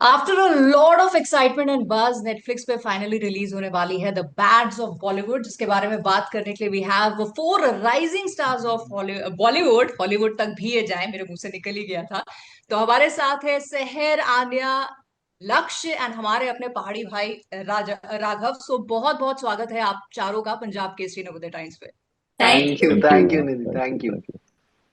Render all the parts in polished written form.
After a lot of excitement and buzz, Netflix पे finally release होने वाली है द बैड्स ऑफ बॉलीवुड, जिसके बारे में बात करने के लिए we have four rising stars of Bollywood. Hollywood तक भी ये जाए, मेरे मुंह से निकल ही गया था। तो हमारे साथ है सहर, आन्या, लक्ष्य एंड हमारे अपने पहाड़ी भाई राघव। सो बहुत बहुत स्वागत है आप चारों का पंजाब केसरी नवोदय टाइम्स पे। Thank you thank thank you you ma'am, Nidhi, thank you, thank you. Thank you.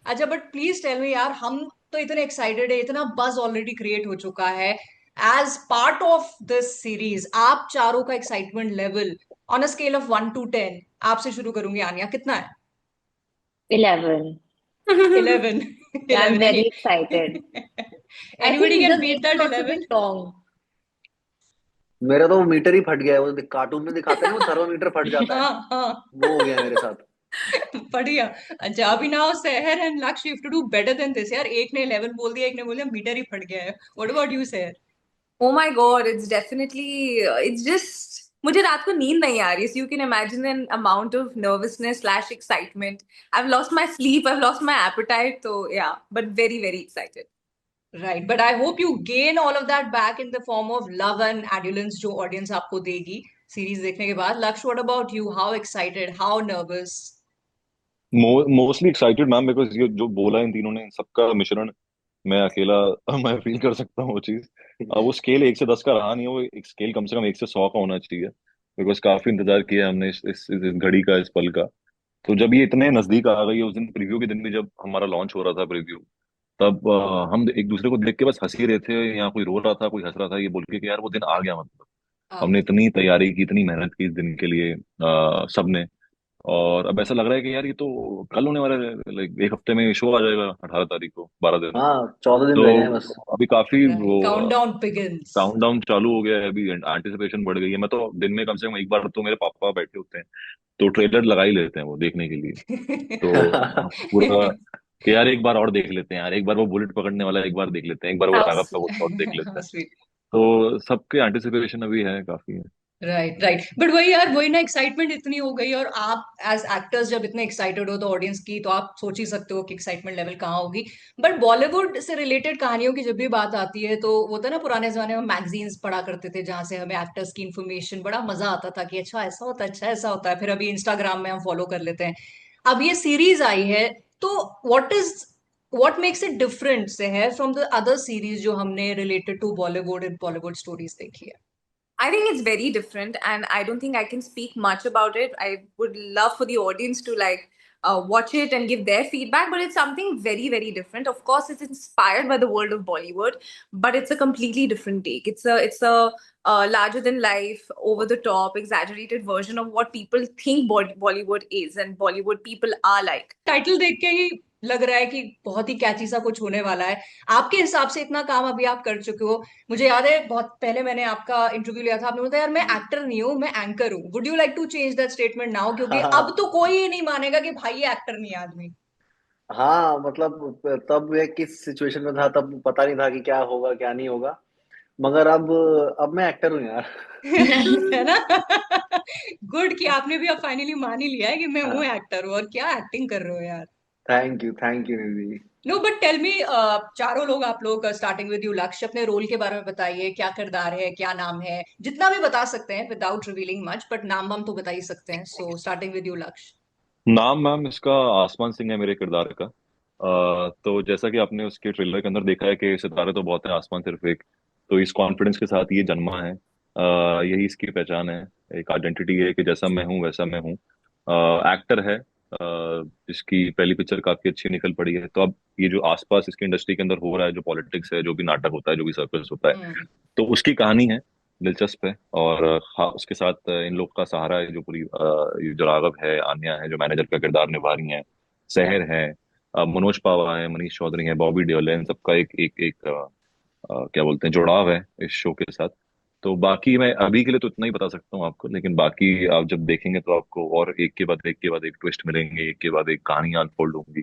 अच्छा, बट प्लीज टेल मी यार, हम तो इतने एक्साइटेड है, इतना बज ऑलरेडी क्रिएट हो चुका है as part of this series. आप चारों का excitement level on a scale of 1 to 10, आपसे शुरू करूंगी आन्या, कितना है? 11. 11? Yeah, I'm 11? very any excited. I anybody think the can beat wait is that also a 11? bit long. मेरा तो वो मीटर ही फट गया है, वो कार्टून में दिखाते हैं ना, वो थर्मामीटर फट जाता है। हाँ हाँ। वो हो गया मेरे साथ। बढ़िया। अच्छा, अभी now Sahar and Lakshya, you have to do better than this यार। एक ने 11 बोल दिया, एक ने बोल दिया मीटर ही फट गया है। व्हाट अबाउट यू सहर? Oh my God, it's definitely, it's just, मुझे रात को नींद नहीं आ रही, so you can imagine an amount of nervousness slash excitement. I've lost my sleep, I've lost my appetite, so yeah, but very, very excited. Right, but I hope you gain all of that back in the form of love and adulation जो audience आपको देगी series देखने के बाद। Lakshya, what about you? How excited, how nervous? Mostly excited ma'am, because ये जो बोला इन तीनों ने, इन सबका मिश्रण मैं अकेला मैं फील कर सकता हूँ वो चीज। वो स्केल 1 से 10 का रहा नहीं है, वो एक स्केल कम से कम 1 से 100 का होना चाहिए। बिकॉज काफी इंतजार किया हमने इस घड़ी का, इस पल का। तो जब ये इतने नजदीक आ गई है, उस दिन प्रीव्यू के दिन भी जब हमारा लॉन्च हो रहा था प्रीव्यू, तब हम एक दूसरे को देख के बस हंस ही रहे थे, या कोई रो रहा था कोई हंस रहा था, ये बोल के कि यार वो दिन आ गया। मतलब हमने इतनी तैयारी की, इतनी मेहनत की इस दिन के लिए, सबने। और अब ऐसा लग रहा है कि यार ये तो कल होने वाला है, लाइक एक हफ्ते में शो आ जाएगा, 18 तारीख को, 12 दिन। हाँ, तो14 दिन रह गए हैं बस। अभी काफी वो काउंटडाउन बिगिंस। काउंटडाउन चालू हो गया है, अभी एंटिसिपेशन बढ़ गई है। मैं तो दिन में कम से कम एक बार तो मेरे पापा बैठे होते हैं, तो ट्रेलर लगा ही लेते हैं वो देखने के लिए। तो पूरा कि यार एक बार और देख लेते हैं यार, एक बार वो बुलेट पकड़ने वाला एक बार देख लेते हैं, एक बार वो राघव का वो शॉट देख लेते हैं। स्वीट। तो सबके एंटिसिपेशन अभी है काफी है। राइट राइट, बट वही यार, वही ना, एक्साइटमेंट इतनी हो गई, और आप एज एक्टर्स जब इतने एक्साइटेड हो तो ऑडियंस की, तो आप सोच ही सकते हो कि एक्साइटमेंट लेवल कहाँ होगी। बट बॉलीवुड से रिलेटेड कहानियों की जब भी बात आती है, तो वो था ना, पुराने जमाने में मैगजीन्स पढ़ा करते थे जहां से हमें एक्टर्स की इन्फॉर्मेशन बड़ा मजा आता था कि अच्छा ऐसा होता है, अच्छा ऐसा होता है। फिर अभी इंस्टाग्राम में हम फॉलो कर लेते हैं। अब ये सीरीज आई है, तो व्हाट मेक्स इट डिफरेंट से है फ्रॉम द अदर सीरीज जो हमने related to Bollywood and Bollywood stories देखी है? I think it's very different, and I don't think I can speak much about it. I would love for the audience to like watch it and give their feedback, but it's something very, very different. Of course, it's inspired by the world of Bollywood, but it's a completely different take. It's a larger than life, over the top, exaggerated version of what people think Bollywood is and Bollywood people are like. Title देख के ही लग रहा है कि बहुत ही कैची सा कुछ होने वाला है। आपके हिसाब से इतना काम अभी आप कर चुके हो, मुझे याद है बहुत पहले मैंने आपका इंटरव्यू लिया था, आपने बोला यार मैं एक्टर नहीं हूँ, मैं एंकर हूँ। Would you like to change that statement now? क्योंकि अब हाँ, तो कोई ही नहीं मानेगा कि भाई ये एक्टर नहीं है आदमी। हाँ, मतलब तब ये किस सिचुएशन में था, तब पता नहीं था कि क्या होगा क्या नहीं होगा। मगर अब मैं एक्टर हूँ यार। है ना? गुड कि आपने भी अब फाइनली मान ही लिया है कि मैं हूँ हाँ, एक्टर हूँ, और क्या एक्टिंग कर रहे हो यार। Thank you Nidhi. No but tell me, चारों लोग, आप लोग स्टार्टिंग विद यू लक्ष्य, अपने रोल के बारे में बताइए। क्या किरदार है, क्या नाम है? जितना भी बता सकते हैं विदाउट रिवीलिंग मच, बट नाम हम तो बता ही सकते हैं। सो स्टार्टिंग विद यू लक्ष्य। नाम मैम इसका आसमान सिंह है, मेरे किरदार का। तो जैसा कि आपने उसके ट्रेलर के अंदर देखा है कि सितारे तो बहुत हैं, आसमान सिर्फ एक। तो इस कॉन्फिडेंस के साथ ये जन्मा है। यही इसकी पहचान है, एक आइडेंटिटी है कि जैसा मैं हूँ वैसा मैं हूँ। एक्टर है, जिसकी पहली पिक्चर काफी अच्छी निकल पड़ी है। तो अब ये जो आसपास इसकी इंडस्ट्री के अंदर हो रहा है, जो पॉलिटिक्स है, जो भी नाटक होता है, जो भी सर्कस होता है, हम्म। तो उसकी कहानी है, दिलचस्प है। और हाँ, उसके साथ इन लोग का सहारा है, जो पूरी ये जो राघव है, आन्या है जो मैनेजर का किरदार निभा रही हैं, सहर है, मनोज पावा है, मनीष चौधरी है, बॉबी देओल है। इन सबका एक एक एक क्या बोलते हैं, जुड़ाव है इस शो के साथ। तो बाकी मैं अभी के लिए तो इतना ही बता सकता हूँ आपको, लेकिन बाकी आप जब देखेंगे तो आपको और एक के बाद एक के बाद एक ट्विस्ट मिलेंगे, एक के बाद एक कहानियां अनफोल्ड होंगी।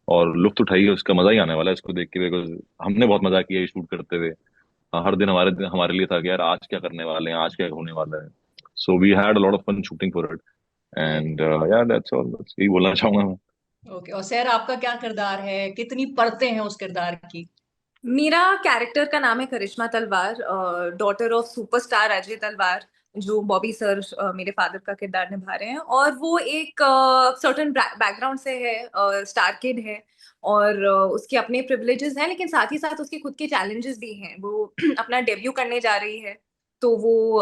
और लुत्फ उठाइए, उसका मजा ही आने वाला है इसको देख के, बिकॉज हमने बहुत मजा किया ये शूट करते हुए। हाँ, हर दिन हमारे लिए था कि यार आज क्या करने वाले हैं, आज क्या होने वाला है। So we had a lot of fun shooting for it. And okay यार दैट्स ऑल, बस यही बोलना चाहूंगा मैं। ओके। और सर, आपका क्या किरदार है, कितनी परतें हैं उस किरदार की? मेरा कैरेक्टर का नाम है करिश्मा तलवार, डॉटर ऑफ सुपरस्टार अजय तलवार, जो बॉबी सर मेरे फादर का किरदार निभा रहे हैं। और वो एक सर्टेन बैकग्राउंड से है, स्टार किड है, और उसके अपने प्रिविलेजेस हैं, लेकिन साथ ही साथ उसके खुद के चैलेंजेस भी हैं। वो अपना डेब्यू करने जा रही है, तो वो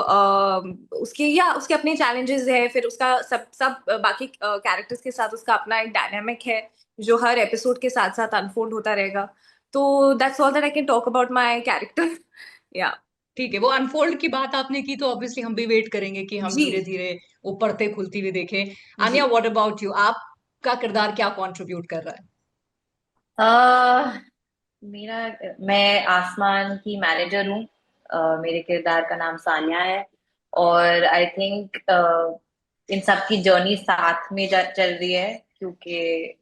उसके अपने चैलेंजेस है। फिर उसका सब सब बाकी कैरेक्टर्स के साथ उसका अपना एक डायनामिक है, जो हर एपिसोड के साथ साथ अनफोल्ड होता रहेगा। तो that's all that I can talk about my character. या ठीक है, वो अनफोल्ड की बात आपने की तो ऑब्वियसली हम भी वेट करेंगे कि हम जी धीरे धीरे वो परतें खुलती हुई देखें। जी। Aanya, what about you? आपका किरदार क्या कंट्रीब्यूट कर रहा है? अह मेरा मैं आसमान की मैनेजर हूँ। मेरे किरदार का नाम सानिया है। और आई थिंक इन सब की जर्नी साथ में चल रही है, क्योंकि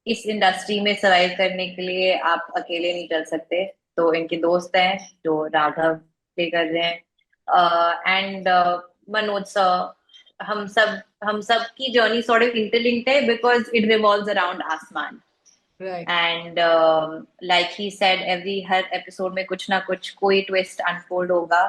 इस इंडस्ट्री में सर्वाइव करने के लिए आप अकेले नहीं चल सकते। तो इनके दोस्त हैं जो राघव प्ले कर रहे हैं, एंड मनोज सर। हम सब की जर्नी सॉर्ट ऑफ इंटरलिंक्ड है, बिकॉज इट रिवॉल्व्स अराउंड आसमान। Right. And like he said, her episode में कुछ ना कुछ कोई ट्विस्ट अनफोल्ड होगा।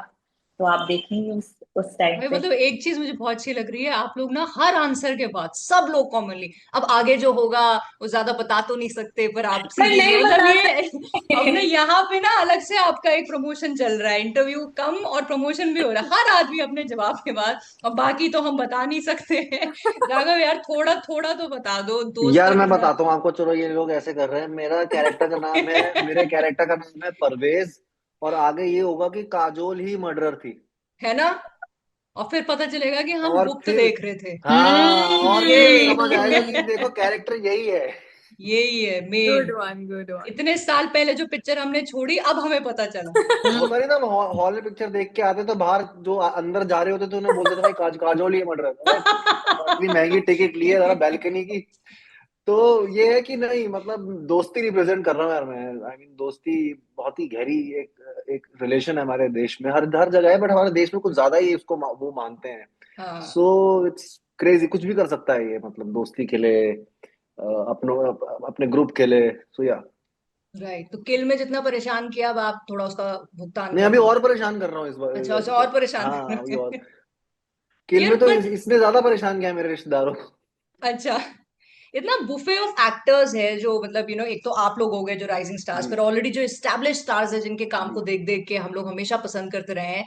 तो आप देखेंगे उस टाइम भाई पे। मतलब एक चीज मुझे बहुत अच्छी लग रही है, आप लोग ना हर आंसर के बाद सब लोग कॉमनली, अब आगे जो होगा वो ज्यादा बता तो नहीं सकते, पर आप मैं सीरियसली नहीं मतलब बता ये अब ना सकती। यहाँ पे ना अलग से आपका एक प्रमोशन चल रहा है, इंटरव्यू कम और प्रमोशन भी हो रहा है, हर आदमी अपने जवाब के बाद। और बाकी तो हम बता नहीं सकते हैं। राघव यार, थोड़ा थोड़ा तो बता दो, दोस्त यार का मैं किरदार। बताता हूँ आपको, चलो ये लोग ऐसे कर रहे हैं। मेरे कैरेक्टर का नाम है परवेज। और आगे ये होगा कि काजोल ही मर्डरर थी। है ना? और फिर पता चलेगा कि हम और गुप्त फिर देख रहे थे। हाँ, और फिर ये समझ आएगा कि देखो कैरेक्टर यही है। यही है good main. One, good one. इतने साल पहले जो पिक्चर हमने छोड़ी, अब हमें पता चला। होता नहीं था, हम हॉल में पिक्चर देख के आते तो बाहर जो अंदर जा रहे होते थे उन्हें बोलते थे भाई काजोल ही मर्डरर। अरे इतनी महंगी टिकट ली है जरा बैल्कनी की। तो ये है कि नहीं, मतलब दोस्ती रिप्रेजेंट कर रहा हूँ यार मैं। आई मीन दोस्ती बहुत ही गहरी एक एक रिलेशन है हमारे देश में, हर हर जगह है, बट हमारे देश में कुछ ज्यादा ही उसको वो मानते हैं। हाँ। सो इट्स क्रेजी, कुछ भी कर सकता है ये, मतलब दोस्ती के लिए, अपनों अपने ग्रुप के लिए। सो या राइट, तो किल में जितना परेशान किया, अब आप थोड़ा उसका भुगतान नहीं, कर अभी दो। और परेशान कर रहा हूँ इस बार अच्छा, इस अच्छा, और एपिसोड। परेशान हाँ, करना अभी और है। किल यार में तो बट इसने ज्यादा परेशान किया है मेरे रिश्तेदारों को। अच्छा, इतना बुफे ऑफ एक्टर्स है जो मतलब एक तो आप लोग हो गए जो राइजिंग स्टार्स, जी पर ऑलरेडी जो एस्टेब्लिश स्टार्स है जिनके काम जी। को देख देख के हम लोग हमेशा पसंद करते रहे हैं।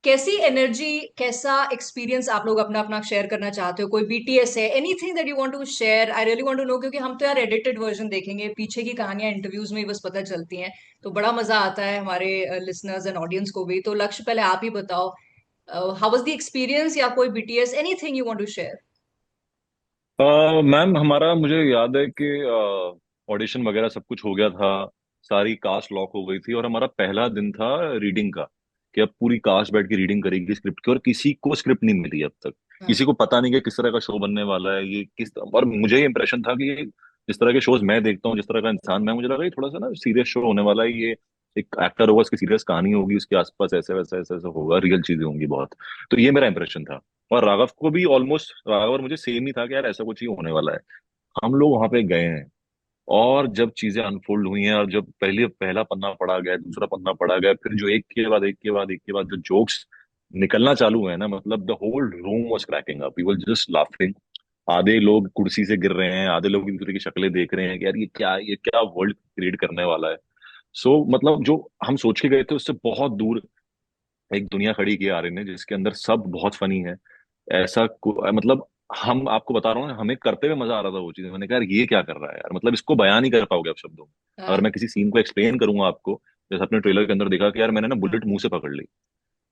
कैसी एनर्जी, कैसा एक्सपीरियंस आप लोग अपना अपना शेयर करना चाहते हो? कोई बीटीएस है, anything that you want to share? I really want to know, क्योंकि हम तो यार एडिटेड वर्जन देखेंगे, पीछे की कहानियां इंटरव्यूज में ही बस पता चलती हैं। तो बड़ा मजा आता है हमारे लिसनर्स एंड ऑडियंस को भी। तो लक्ष्य, पहले आप ही बताओ, हाउ वाज द एक्सपीरियंस, या कोई BTS, anything you want to share? Ma'am, हमारा मुझे याद है कि ऑडिशन वगैरह सब कुछ हो गया था। सारी कास्ट लॉक हो गई थी और हमारा पहला दिन था रीडिंग का, कि अब पूरी कास्ट बैठ के रीडिंग करेगी स्क्रिप्ट की, और किसी को स्क्रिप्ट नहीं मिली अब तक। हाँ। किसी को पता नहीं कि किस तरह का शो बनने वाला है, ये और मुझे इंप्रेशन था कि ये जिस तरह के शोज मैं देखता हूँ, जिस तरह का इंसान मैं, मुझे लगा ये थोड़ा सा ना सीरियस शो होने वाला है। ये एक एक्टर होगा, उसकी सीरियस कहानी होगी, उसके आसपास ऐसे वैसे ऐसे ऐसे होगा, रियल चीजें होंगी बहुत। तो ये मेरा इंप्रेशन था। और राघव को भी ऑलमोस्ट, राघव और मुझे सेम ही था कि यार ऐसा कुछ ही होने वाला है। हम लोग वहां पे गए हैं, और जब चीजें अनफोल्ड हुई हैं, और जब पहला पन्ना पढ़ा गया, दूसरा पन्ना पढ़ा गया, फिर जो एक के बाद एक के बाद एक के बाद जो जोक्स निकलना चालू है ना, मतलब the whole room was cracking up, we were just laughing. आधे लोग कुर्सी से गिर रहे हैं, आधे लोग एक दूसरे की शक्लें देख रहे हैं कि यार ये क्या वर्ल्ड क्रिएट करने वाला है। सो मतलब जो हम सोच के गए थे उससे बहुत दूर एक दुनिया खड़ी की आर्यन ने, जिसके अंदर सब बहुत फनी है। मतलब हम आपको बता रहा हूँ ना, हमें करते हुए मजा आ रहा था वो चीज। मैंने कहा यार ये क्या कर रहा है यार, मतलब इसको बयान नहीं कर पाओगे आप शब्दों में। अगर हाँ। मैं किसी सीन को एक्सप्लेन करूंगा आपको, जैसे अपने ट्रेलर के अंदर देखा कि यार मैंने ना बुलेट मुंह से पकड़ ली,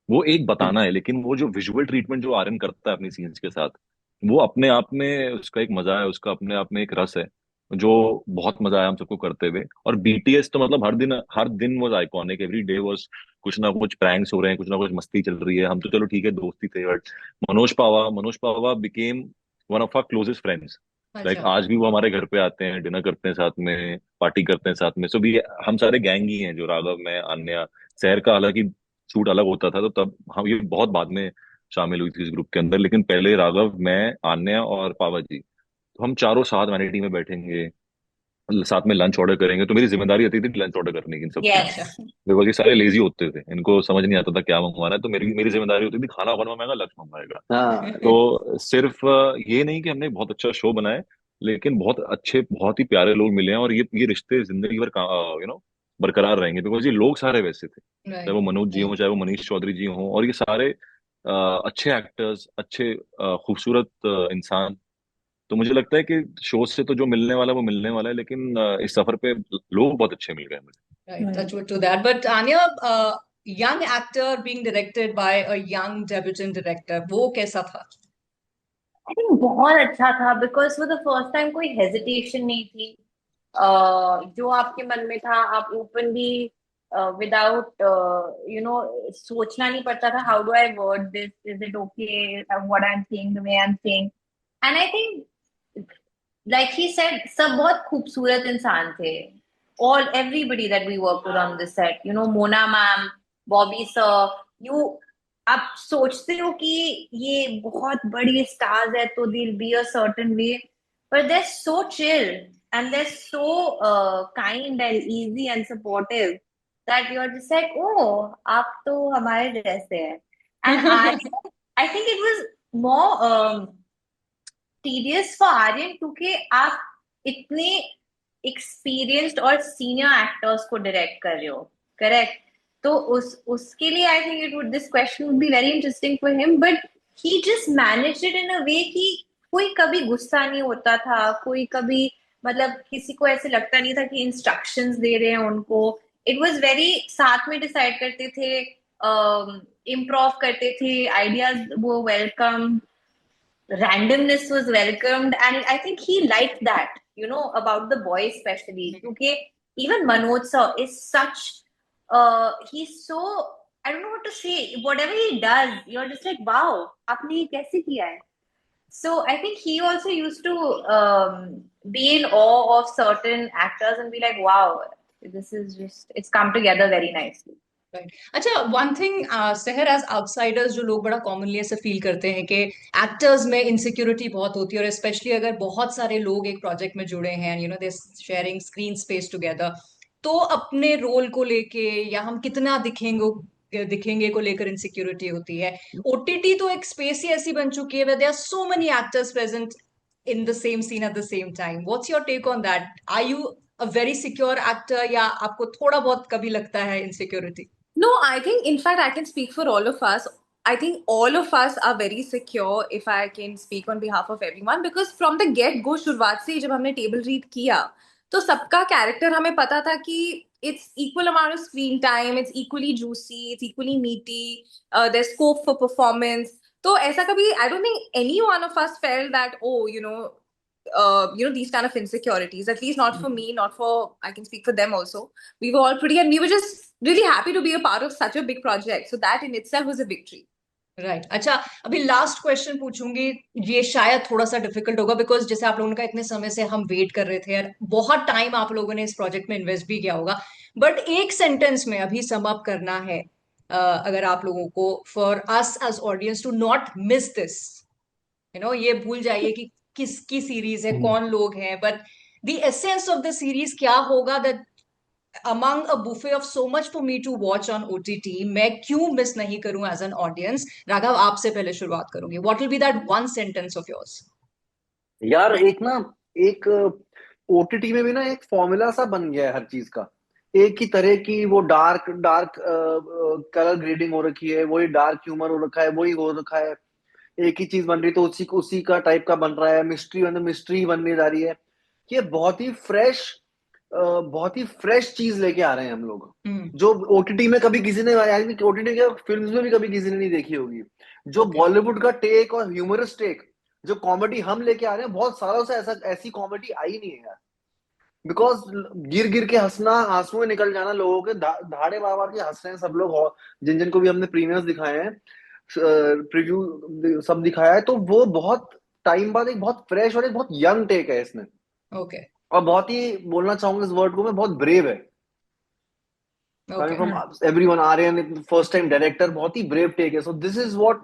वो एक बताना है, लेकिन वो जो विजुअल ट्रीटमेंट जो आर्यन करता है अपनी सीन्स के साथ, वो अपने आप में उसका एक मजा है, उसका अपने आप में एक रस है, जो बहुत मजा आया हम सबको करते हुए। और बीटीएस तो मतलब हर दिन was iconic, every day was कुछ ना कुछ प्रैंक्स हो रहे हैं, कुछ ना कुछ मस्ती चल रही है। हम तो चलो ठीक है दोस्ती थे, but Manoj Pahwa became one of our closest friends. Like अच्छा। आज भी वो हमारे घर पे आते हैं, डिनर करते हैं साथ में, पार्टी करते हैं साथ में। सो भी हम सारे गैंग ही हैं, जो राघव, मैं, अन्य, शहर का हालांकि शूट अलग होता था, तो तब हम ये बहुत बाद में शामिल हुई थी इस ग्रुप के अंदर। लेकिन पहले राघव, मैं, आन्या और पावा जी, तो हम चारों साथ वैनिटी में बैठेंगे, साथ में लंच ऑर्डर करेंगे, तो मेरी जिम्मेदारी होती थी लंच ऑर्डर करने की इन सब चीजों की। यस। अच्छा। बिकॉज ये सारे लेजी होते थे, इनको समझ नहीं आता था क्या मंगवाना है, तो मेरी मेरी जिम्मेदारी होती थी खाना कौन मंगाएगा, लक्ष्य मंगवाएगा। हाँ। तो सिर्फ ये नहीं कि हमने बहुत अच्छा शो बनाए, लेकिन बहुत अच्छे बहुत ही प्यारे लोग मिले हैं, और ये रिश्ते जिंदगी भर बरकरार रहेंगे, बिकॉज ये लोग सारे वैसे थे, चाहे वो राइट। मनोज जी हों, चाहे वो मनीष चौधरी जी हों, और ये सारे अच्छे एक्टर्स, अच्छे खूबसूरत इंसान। तो मुझे लगता है कि शो से तो जो मिलने वाला है वो मिलने वाला है, लेकिन इस सफर पे लोग बहुत अच्छे मिल गए मुझे। Right, touch wood to that. But Anya, young actor being directed by a young debutant director, वो कैसा था? आई थिंक बहुत अच्छा था, because for the first time कोई हेजिटेशन नहीं थी। जो आपके मन में था आप ओपनली विदाउट सोचना नहीं पड़ता था, how do I word this, is it okay what I am saying the way I am saying. And I think like he said सब बहुत खूबसूरत इंसान थे, all everybody that we worked with on this set, you know, Mona ma'am, Bobby sir, you आप सोचते हो कि ये बहुत बड़ी स्टार्स है तो they'll be a certain way, but they're so chill and they're so kind and easy and supportive that you're just like, oh, आप तो हमारे जैसे हैं। And I think it was more tedious for Aryan क्योंकि आप इतने experienced और senior actors को डायरेक्ट कर रहे हो, करेक्ट? तो उसके लिए I think it would this question would be very interesting for him, but he just managed it in a way कि कोई कभी गुस्सा नहीं होता था, कोई कभी मतलब किसी को ऐसे लगता नहीं था कि इंस्ट्रक्शंस दे रहे हैं उनको। इट वाज वेरी साथ में डिसाइड करते थे, इम्प्रोव करते थे, आइडियाज वो welcome, randomness was welcomed, and I think he liked that, you know, about the boys especially, क्योंकि even Manoj sir is such he's so, I don't know what to say, whatever he does you're just like wow आपने ये कैसे किया है। So I think he also used to be in awe of certain actors and be like wow, this is just, it's come together very nicely. Right. अच्छा, one thing सहर, as outsiders जो लोग बड़ा कॉमनली ऐसे feel करते हैं कि actors में इनसिक्योरिटी बहुत होती है, और स्पेशली अगर बहुत सारे लोग एक प्रोजेक्ट में जुड़े हैं, you know they sharing screen space together, तो अपने रोल को लेके या हम कितना दिखेंगे दिखेंगे को लेकर इनसिक्योरिटी होती है। ओटीटी तो एक स्पेस ही ऐसी बन चुकी है where there are so many actors present in the same scene at the same time. What's your take on that? Are you a very secure actor, या आपको थोड़ा बहुत कभी लगता है insecurity? No, I think, in fact, I can speak for all of us. I think all of us are very secure, if I can speak on behalf of everyone, because from the get go, शुरुआत से ही जब हमने table read किया, तो सबका character हमें पता था कि it's equal amount of screen time, it's equally juicy, it's equally meaty, there's scope for performance. तो ऐसा कभी, I don't think any one of us felt that, oh, these kind of insecurities, at least not for me, not for, I can speak for them also. We were all pretty, and we were just really happy to be a part of such a big project. So that in itself was a victory. Right अच्छा, अभी last question पूछूंगी, ये शायद थोड़ा सा difficult होगा because जैसे आप लोगों का इतने समय से हम वेट कर रहे थे यार, बहुत टाइम आप लोगों ने इस प्रोजेक्ट में इन्वेस्ट भी किया होगा, बट एक सेंटेंस में अभी सम अप करना है, अगर आप लोगों को, for us as audience to not miss this, you know, ये भूल जाइए कि किसकी सीरीज है, कौन लोग हैं, but the essence of the series क्या होगा, that among a buffet of so much for me to watch on OTT, मैं क्यों मिस नहीं करूं एज एन ऑडियंस? राघव, आपसे पहले शुरुआत करूंगी, what will be that one sentence of yours? यार एक ओटीटी में भी ना एक फॉर्मूला सा बन गया है हर चीज का, एक ही तरह की वो डार्क डार्क कलर ग्रेडिंग हो रखी है, वही डार्क ह्यूमर हो रखा है, वही हो रखा है, एक ही चीज बन रही, तो उसी का टाइप का बन रहा है, मिस्ट्री बनने जा रही है। ये बहुत ही फ्रेश चीज लेके आ रहे हैं हम लोग, जो ओटीटी में कभी किसी ने, ओटीटी के फिल्म्स में भी कभी किसी ने नहीं देखी होगी। जो बॉलीवुड का टेक और ह्यूमरस टेक, जो कॉमेडी हम लेके आ रहे हैं, बहुत सालों से ऐसी कॉमेडी आई नहीं है यार। बिकॉज गिर गिर के हंसना, आंसू में निकल जाना, लोगों के धाड़े मार मार के हंस रहे हैं सब लोग, जिन जिनको भी हमने प्रीमियर्स दिखाए हैं, प्रीव्यू सब दिखाया है, तो वो बहुत टाइम बाद एक बहुत फ्रेश और एक बहुत यंग टेक है इसमें। ओके। और बहुत ही, बोलना चाहूंगा इस वर्ड को मैं, बहुत ब्रेव है। Coming from everyone, Aryan first time director, बहुत ही ब्रेव टेक है। सो दिस इज व्हाट,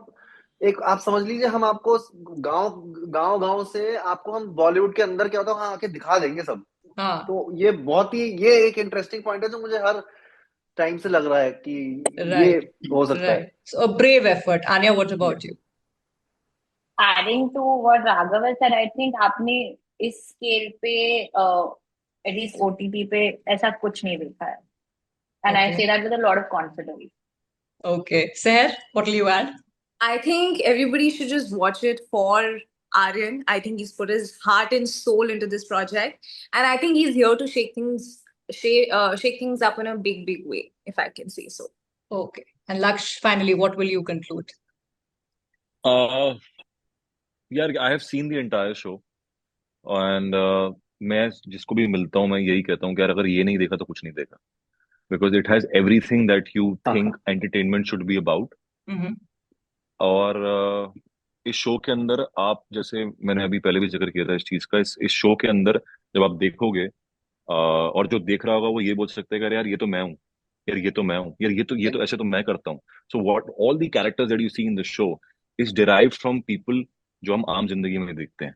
एक आप समझ लीजिए, हम आपको गांव गांव गांव से आपको हम बॉलीवुड के अंदर क्या होता है वहां आके दिखा देंगे सब। हाँ तो ये एक इंटरेस्टिंग पॉइंट है जो मुझे हर टाइम से लग रहा है कि ये राइट हो सकता है। Right, so a brave effort. Aanya, what about you? Adding to what Raghav has said, I think आपने इस स्केल पे एटलीस्ट OTT पे ऐसा कुछ नहीं देखा है, and I Okay. say that with a lot of confidence. Okay, Seher, what will you add? I think everybody should just watch it for Aryan. I think he's put his heart and soul into this project, and I think he's here to shake things up in a big way, if I can say so. Okay, and Laksh, finally, what will you conclude? यार I have seen the entire show and मैं जिसको भी मिलता हूँ मैं यही कहता हूँ कि यार अगर ये नहीं देखा तो कुछ नहीं देखा, because it has everything that you think entertainment should be about. Mm-hmm. और इस शो के अंदर आप, जैसे मैंने अभी पहले भी जिक्र किया था इस चीज का, इस शो के अंदर जब आप देखोगे और जो देख रहा होगा वो ये बोल सकता है कि अरे यार ये तो मैं हूँ, यार ये तो मैं हूँ, यार ये तो ऐसे तो मैं करता हूँ. So what all the characters that you see in the show is derived from people जो हम आम जिंदगी में देखते हैं.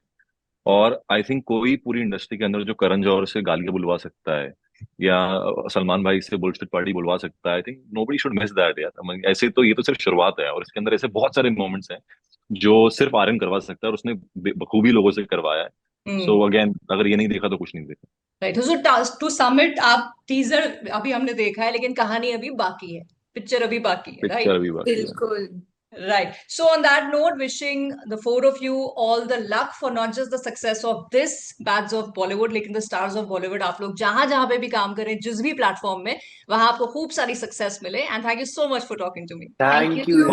और आई थिंक कोई पूरी इंडस्ट्री के अंदर जो करण जौहर से गालियां बुलवा सकता है या सलमान भाई से बुलशिट पार्टी बुलवा सकता है, I think nobody should miss that यार. ऐसे तो ये तो सिर्फ शुरुआत है और इसके अंदर ऐसे बहुत सारे मोमेंट्स हैं जो सिर्फ आर्यन करवा सकता है और उसने बखूबी लोगों से करवाया है. सो अगेन अगर ये नहीं देखा तो कुछ नहीं देखा. Right, so to sum it, आप टीजर अभी हमने देखा है लेकिन कहानी अभी बाकी है, पिक्चर अभी बाकी है, पिक्चर राइट? अभी बाकी है. Bilkul. Right. So on that note, wishing the four of you all the luck for not just the success of this Bads of Bollywood, लेकिन the stars of Bollywood. आप लोग जहां जहां पे भी काम करें, जिस भी प्लेटफॉर्म में, वहां आपको खूब सारी सक्सेस मिले. And thank you so much for talking to me. Thank thank you you. too.